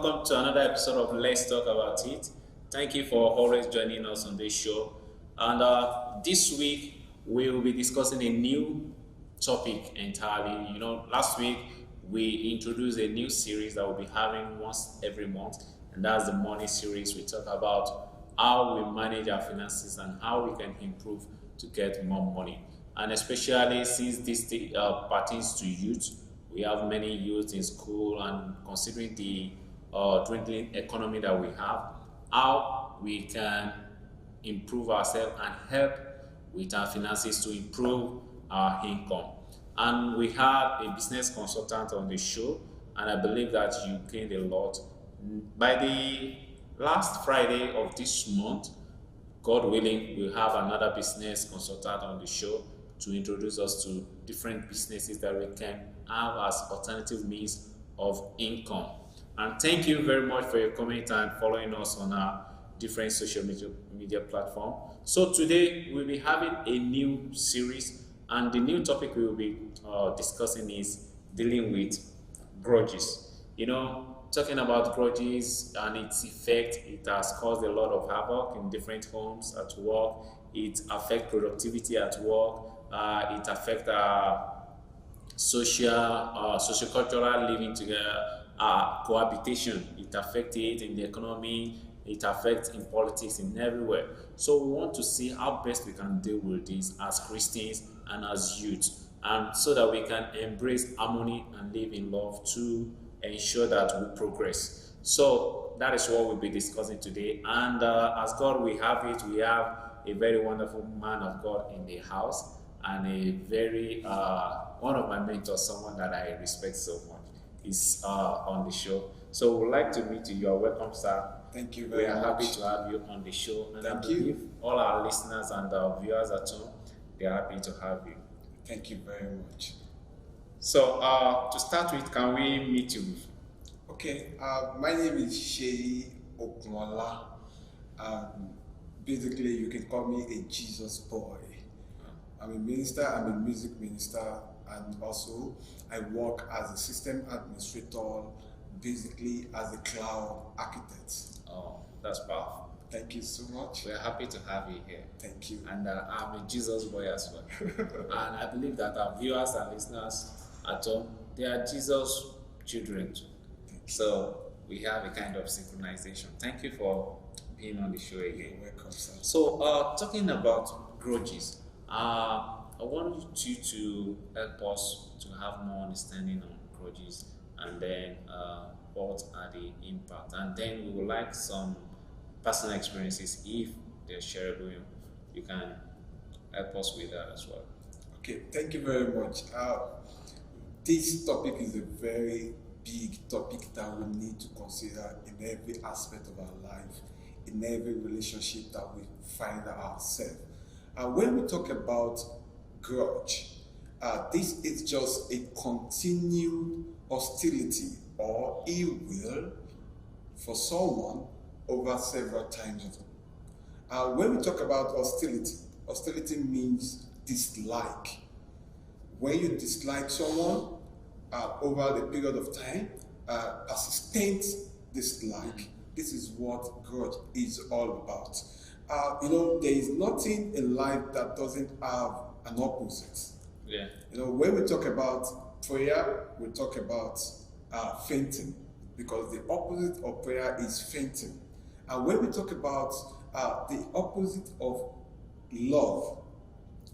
welcome to another episode of Let's Talk About It. Thank you for always joining us on this show. And this week, we will be discussing a new topic entirely. Last week, we introduced a new series that we'll be having once every month, and that's the money series. We talk about how we manage our finances and how we can improve to get more money. And especially since this pertains to youth, we have many youth in school, and considering the dwindling economy that we have, how we can improve ourselves and help with our finances to improve our income. And we have a business consultant on the show, and I believe that you gained a lot. By the last Friday of this month, God willing, we'll have another business consultant on the show to introduce us to different businesses that we can have as alternative means of income. And thank you very much for your comment and following us on our different social media platform. So today we'll be having a new series, and the new topic we will be discussing is dealing with grudges. Talking about grudges and its effect, it has caused a lot of havoc in different homes, at work. It affects productivity at work. It affects social-cultural living together, cohabitation. It affects it in the economy. It affects in politics, in everywhere. So we want to see how best we can deal with this as Christians and as youth, and so that we can embrace harmony and live in love to ensure that we progress. So that is what we'll be discussing today. And as God we have it, we have a very wonderful man of God in the house, and a very one of my mentors, someone that I respect so much, is on the show. So we'd like to meet you. You're welcome, sir. Thank you very much. We are happy to have you on the show. And Thank I you. believe all our listeners and our viewers at home, they are happy to have you. Thank you very much. So to start with, can we meet you? Okay, my name is Sheyi Okunla. Basically, you can call me a Jesus boy. I'm a minister, I'm a music minister, and also I work as a system administrator, basically as a cloud architect. Oh, that's powerful. Thank you so much. We're happy to have you here. Thank you. And I'm a Jesus boy as well. And I believe that our viewers and listeners at home, they are Jesus children too. So we have a kind of synchronization. Thank you for being on the show again. You're welcome, sir. So talking about grudges, I want you to help us to have more understanding on grudges, and then what are the impact, and then we would like some personal experiences, if they're shareable. You can help us with that as well. Okay, thank you very much. This topic is a very big topic that we need to consider in every aspect of our life, in every relationship that we find ourselves. When we talk about grudge, this is just a continued hostility or ill will for someone over several times. When we talk about hostility means dislike. When you dislike someone over the period of time, persistent dislike, this is what grudge is all about. There is nothing in life that doesn't have an opposite. Yeah. When we talk about prayer, we talk about fainting, because the opposite of prayer is fainting. And when we talk about the opposite of love,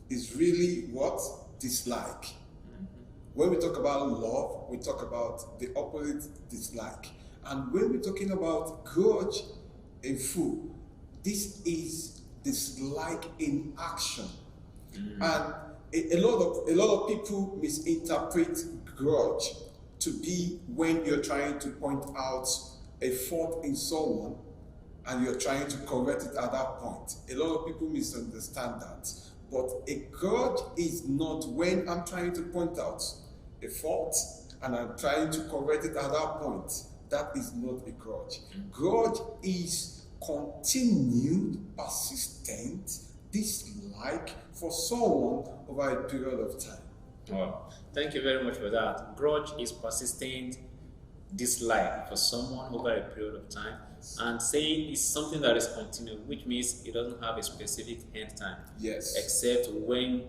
is really what? Dislike. Mm-hmm. When we talk about love, we talk about the opposite, dislike. And when we're talking about grudge in full, this is dislike in action. Mm-hmm. And a lot of people misinterpret grudge to be when you're trying to point out a fault in someone and you're trying to correct it at that point. A lot of people misunderstand that. But a grudge is not when I'm trying to point out a fault and I'm trying to correct it at that point. That is not a grudge. Grudge is continued, persistent dislike for someone over a period of time. Wow. Thank you very much for that. Grudge is persistent dislike for someone over a period of time, and saying it's something that is continuous, which means it doesn't have a specific end time. Yes. Except when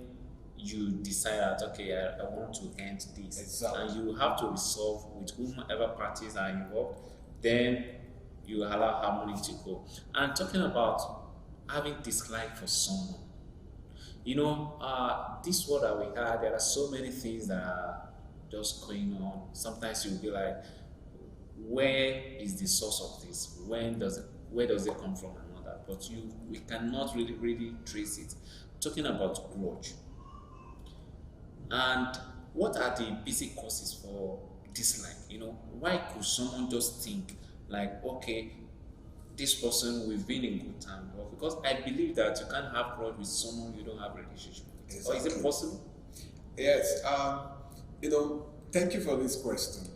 you decide that, okay, I want to end this. Exactly. And you have to resolve with whomever parties are involved, then you allow harmony to go. And talking about having dislike for someone, this world that we have, there are so many things that are just going on. Sometimes you'll be like, where is the source of this? Where does it come from and all that? But we cannot really trace it. Talking about grudge. And what are the basic causes for dislike? Why could someone just think like, okay, this person, we've been in good time? Well, because I believe that you can't have grudge with someone you don't have a relationship with. Exactly. Or is it possible? Yes. Thank you for this question.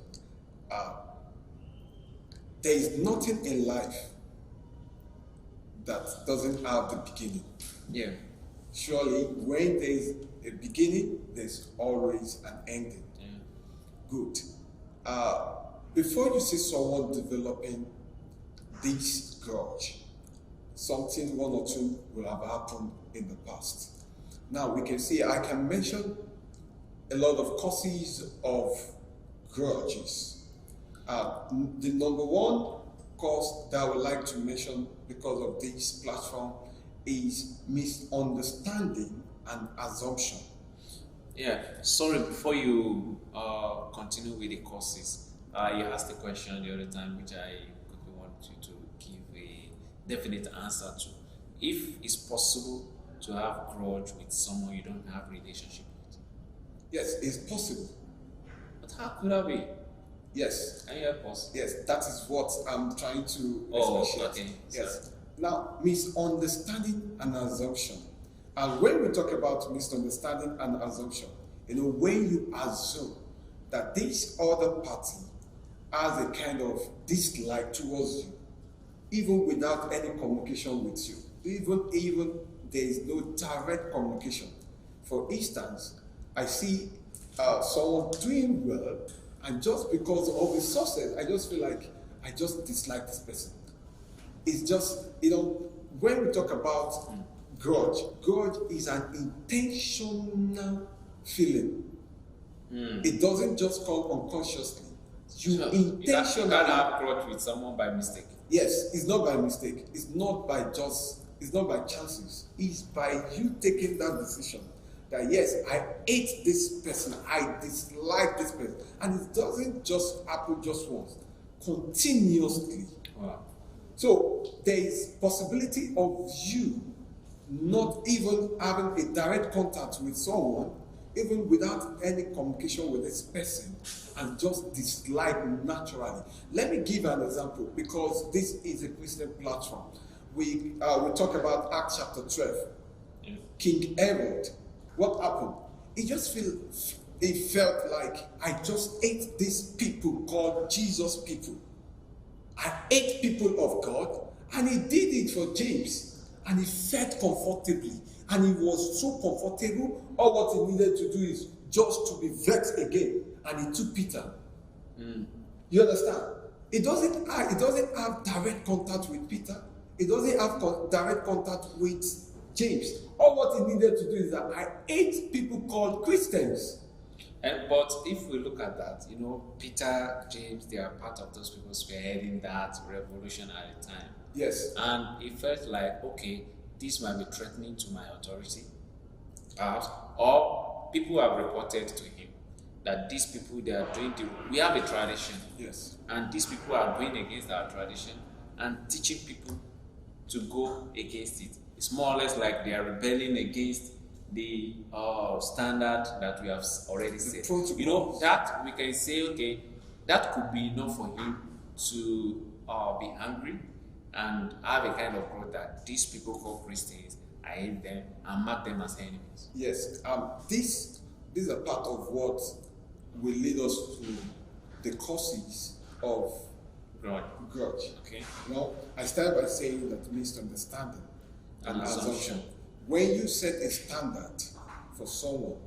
There is nothing in life that doesn't have the beginning. Yeah. Surely, when there is a beginning, there's always an ending. Yeah. Good. Before you see someone developing this grudge, something one or two will have happened in the past. Now we can see, I can mention a lot of causes of grudges. The number one cause that I would like to mention because of this platform is misunderstanding and assumption. Yeah, sorry, before you continue with the causes, you asked a question the other time which I quickly want you to give a definite answer to. If it's possible to have grudge with someone you don't have a relationship with. Yes, it's possible. But how could that be? Yes. Can you help us? Yes, that is what I'm trying to expatiate. Okay. Yes. Now, misunderstanding and assumption. And when we talk about misunderstanding and assumption, when you assume that this other party has a kind of dislike towards you, even without any communication with you, even there is no direct communication. For instance, I see someone doing well, and just because of his success, I just feel like I just dislike this person. It's just, when we talk about grudge is an intentional feeling. It doesn't just come unconsciously. You intentionally. You can't have grudge with someone by mistake. Yes, it's not by mistake. It's not by chances. It's by you taking that decision that yes, I hate this person, I dislike this person. And it doesn't just happen just once, continuously. Wow. So there is possibility of you not even having a direct contact with someone, even without any communication with this person, and just dislike naturally. Let me give an example, because this is a Christian platform. We talk about Acts chapter 12. Yeah. King Herod, what happened? It felt like I just hate these people called Jesus people. I hate people of God, and he did it for James, and he felt comfortably, and he was so comfortable. All what he needed to do is just to be vexed again, and he took Peter. You understand? It doesn't have direct contact with Peter. It doesn't have direct contact with James. All what he needed to do is that I hate people called Christians. But if we look at that, Peter, James, they are part of those people spearheading that revolution at the time. Yes. And it felt like, okay, this might be threatening to my authority, perhaps. Or people have reported to him that these people, they are doing we have a tradition. Yes. And these people are going against our tradition and teaching people to go against it. It's more or less like they are rebelling against the standard that we have already set. That we can say, okay, that could be enough for him to be angry and have a kind of growth that these people called Christians, I hate them and mark them as enemies. Yes, this is a part of what will lead us to the causes of grudge. Okay. I started by saying that misunderstanding and assumption. When you set a standard for someone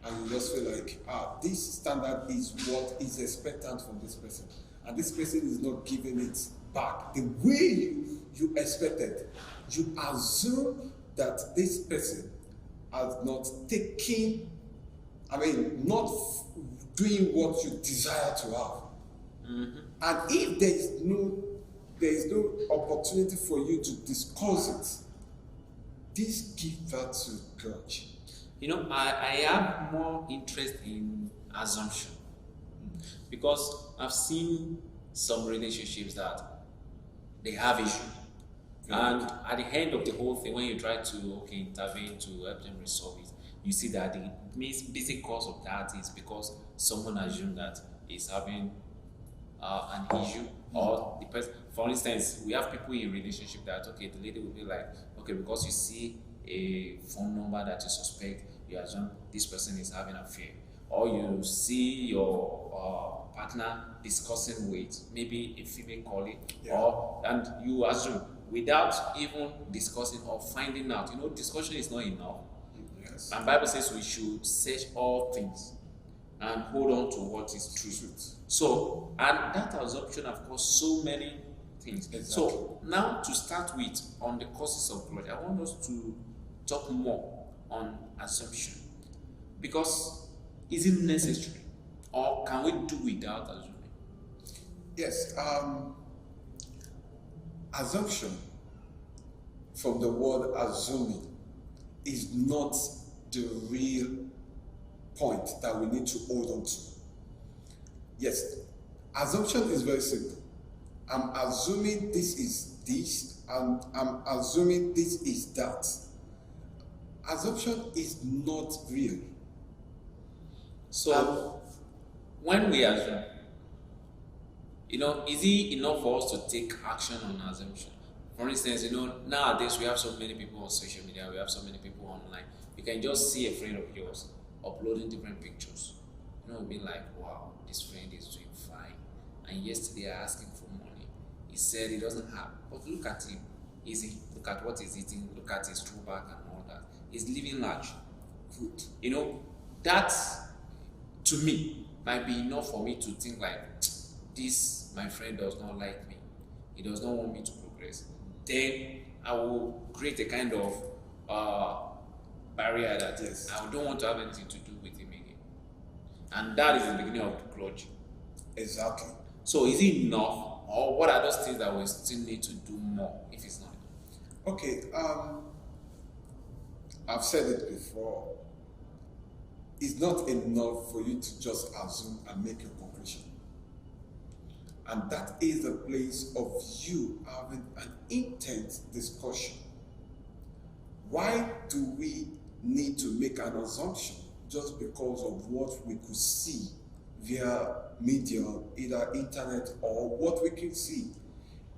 and you just feel like, this standard is what is expected from this person, and this person is not giving it back the way you expected. You assume that this person has not taken, not doing what you desire to have. Mm-hmm. And if there is no opportunity for you to discuss it, this gives that to grudge. I have more interest in assumption, because I've seen some relationships that they have issue, and at the end of the whole thing, when you try to intervene to help them resolve it, you see that the basic cause of that is because someone assumed that is having an issue, or the person. For instance, we have people in relationship that the lady will be like, because you see a phone number that you suspect, you assume this person is having an affair, or you see your partner discussing with maybe a female colleague, and you assume without even discussing or finding out. Discussion is not enough. Yes. And Bible says we should search all things and hold on to what is true. So, and that assumption have caused so many things. Exactly. So now, to start with, on the causes of grudge, I want us to talk more on assumption, because is it necessary, or can we do without assuming? Yes, assumption from the word assuming is not the real point that we need to hold on to. Yes, assumption is very simple. I'm assuming this is this, and I'm assuming this is that. Assumption is not real. So, when we assume, is it enough for us to take action on assumption? For instance, nowadays we have so many people on social media, we have so many people online. You can just see a friend of yours uploading different pictures. Be like, wow, this friend is doing fine. And yesterday I asked him for money. He said he doesn't have. But look at him. Look at what he's eating. Look at his throwback and all that. He's living large. Good. That, to me, might be enough for me to think like, this, my friend does not like me. He does not want me to progress. Then I will create a kind of barrier that I don't want to have anything to do with him again. And that is the beginning of the grudge. Exactly. So is it enough, or what are those things that we still need to do more if it's not enough? Okay, I've said it before. It's not enough for you to just assume and make a conclusion. And that is the place of you having an intense discussion. Why do we need to make an assumption just because of what we could see via media, either internet or what we can see?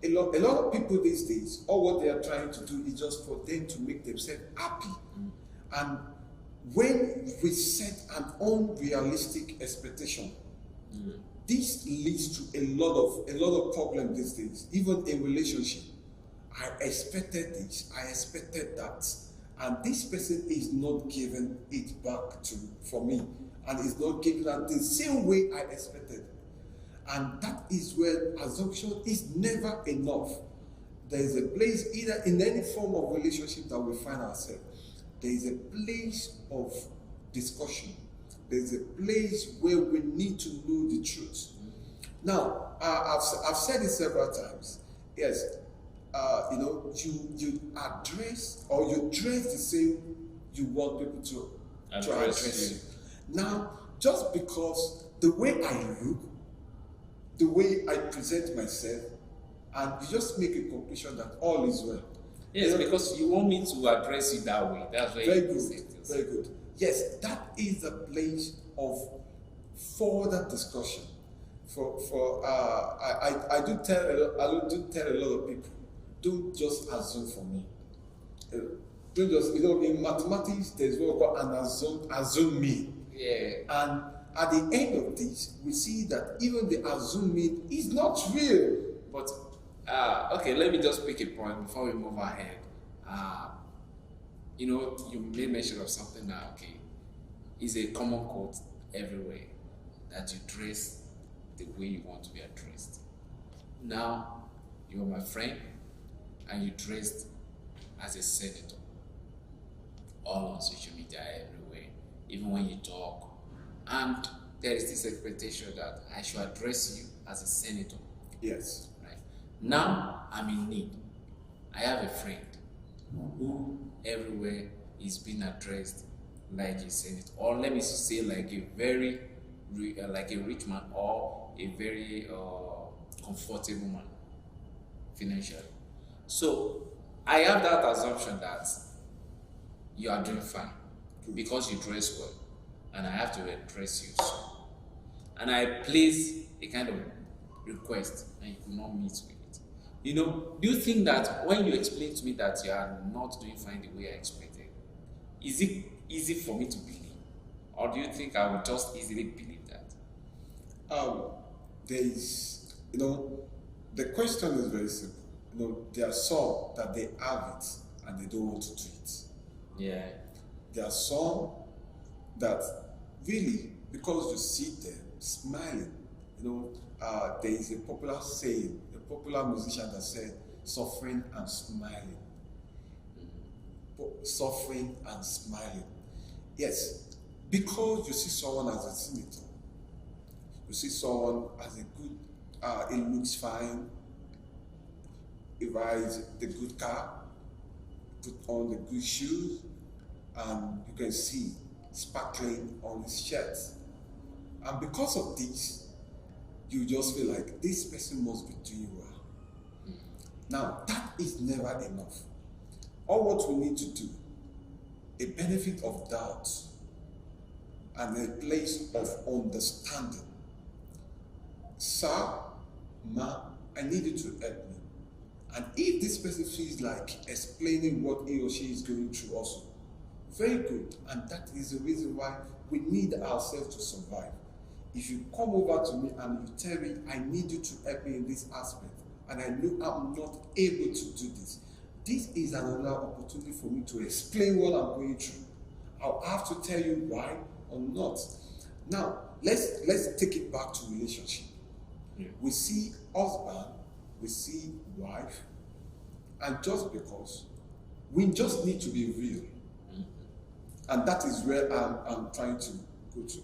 A lot of people these days, all what they are trying to do is just for them to make themselves happy. And when we set an unrealistic expectation, this leads to a lot of problems these days. Even in relationship, I expected this, I expected that, and this person is not giving it back for me, and is not giving it the same way I expected. And that is where assumption is never enough. There is a place, either in any form of relationship that we find ourselves, there is a place of discussion. There is a place where we need to know the truth. Now, I've said it several times. Yes, you address, or you dress the same you want people to address you. Now, just because the way I look, the way I present myself, and you just make a conclusion that all is well. Yes, because you want me to address you that way. That's very good. Very good. Yes, that is the place of further discussion. I do tell a lot of people, don't just assume for me. Don't just, in mathematics, there's what we call an assume me. Yeah. And at the end of this, we see that even the assuming is not real. But, okay, let me just pick a point before we move ahead. You made mention of something that, is a common quote everywhere that you dress the way you want to be addressed. Now, you are my friend and you dressed as a senator, all on social media, everywhere, even when you talk. And there is this expectation that I should address you as a senator. Yes. Right. Now, I'm in need. I have a friend who everywhere is being addressed like a senator, or let me say like a very like a rich man, or a very comfortable man financially. So I have that assumption that you are doing fine because you dress well, and I have to address you so. And I place a kind of request and you could not meet with it. You know, do you think that when you explain to me that you are not doing fine the way I expected, is it easy for me to believe? Or do you think I would just easily believe that? There is, the question is very simple. There are some that they have it and they don't want to do it. Yeah. There are some that really, because you see them smiling, there is a popular saying, a popular musician that said, suffering and smiling. Suffering and smiling. Yes, because you see someone as a senator, you see someone as a good, it looks fine, he rides the good car, put on the good shoes, and you can see sparkling on his shirt. And because of this, you just feel like this person must be doing well. Now, that is never enough. All what we need to do, a benefit of doubt and a place of understanding. Sir, ma, I need you to help me. And if this person feels like explaining what he or she is going through also, very good. And that is the reason why we need ourselves to survive. If you come over to me and you tell me, I need you to help me in this aspect, and I know I'm not able to do this, this is another opportunity for me to explain what I'm going through. I'll have to tell you why or not. Now, let's take it back to relationship. Yeah. We see husband, we see wife, and just because we just need to be real. And that is where I'm trying to go to.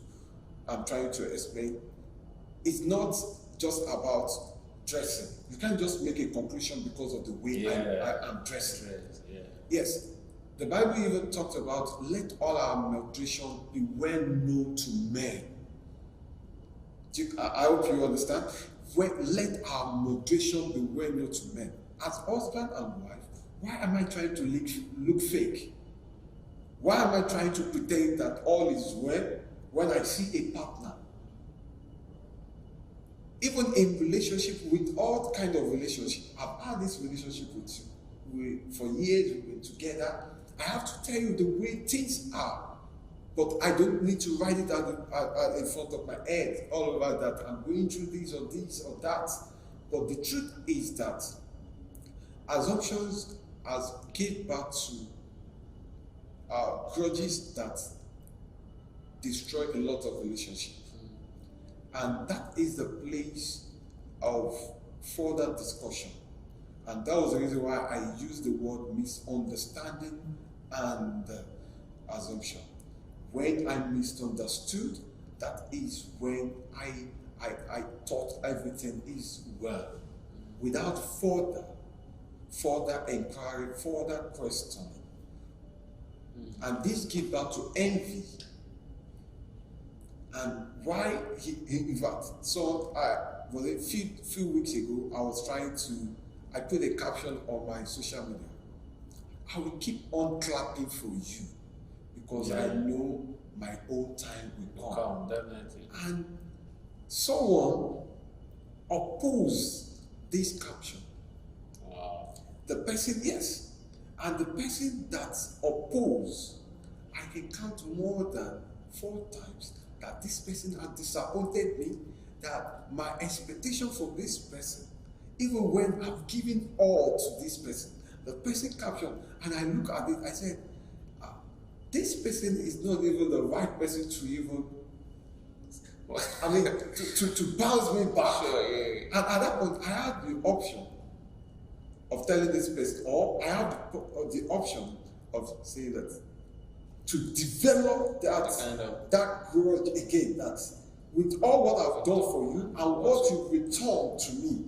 I'm trying to explain. It's not just about dressing. You can't just make a conclusion because of the way I'm dressing. Yeah. Yes. The Bible even talked about let all our moderation be well known to men. I hope you understand. Let our moderation be well known to men. As husband and wife, why am I trying to look fake? Why am I trying to pretend that all is well when I see a partner? Even in relationship, with all kind of relationship, I've had this relationship with you. For years we've been together. I have to tell you the way things are, but I don't need to write it out in front of my head all over that I'm going through this or that. But the truth is that assumptions has give back to grudges that destroy a lot of relationships. And that is the place of further discussion. And that was the reason why I used the word misunderstanding and assumption. When I misunderstood, that is when I thought everything is well. Without further inquiry, further questioning. And this gives back to envy. And why in fact, so was a few weeks ago, I put a caption on my social media. I will keep on clapping for you because I know my own time will come. Definitely. And someone opposed this caption. Wow. The person, yes. And the person that opposed, I can count more than 4 times that this person has disappointed me, that my expectation for this person, even when I've given all to this person, the person captioned, and I look at it, I said, this person is not even the right person to even, I mean, to bounce me back. Sure, yeah. And at that point, I had the option of telling this person, or I had the option of saying that, to develop that grudge again, that with all what I've done for you and what you returned to me,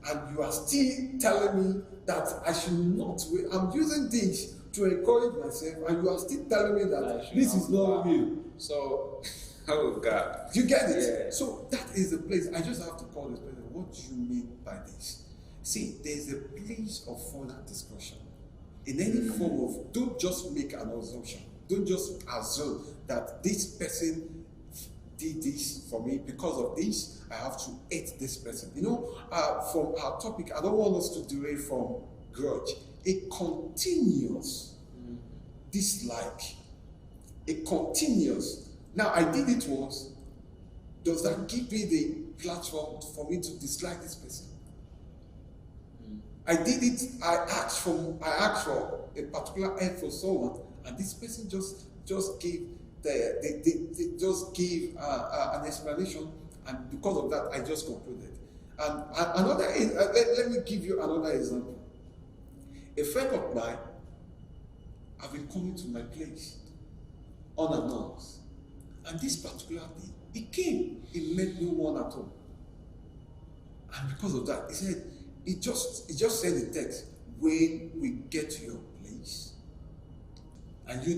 and you are still telling me that I should not wait. I'm using this to encourage myself, and you are still telling me that this is not real. So, oh God. You get it? Yeah. So that is the place. I just have to call this person. What do you mean by this? See, there's a place of further discussion. In any form of, don't just make an assumption. Don't just assume that this person did this for me. Because of this, I have to hate this person. You know, from our topic, I don't want us to derail from grudge. A continuous dislike. A continuous. Now, I did it once. Does that give me the platform for me to dislike this person? I did it. I asked for a particular help for someone, and this person just gave an explanation, and because of that, I just concluded. And another, let me give you another example. A friend of mine have been coming to my place unannounced, and this particular day, he came. He met no one at all, and because of that, he said. He just said the text, when we get to your place, and you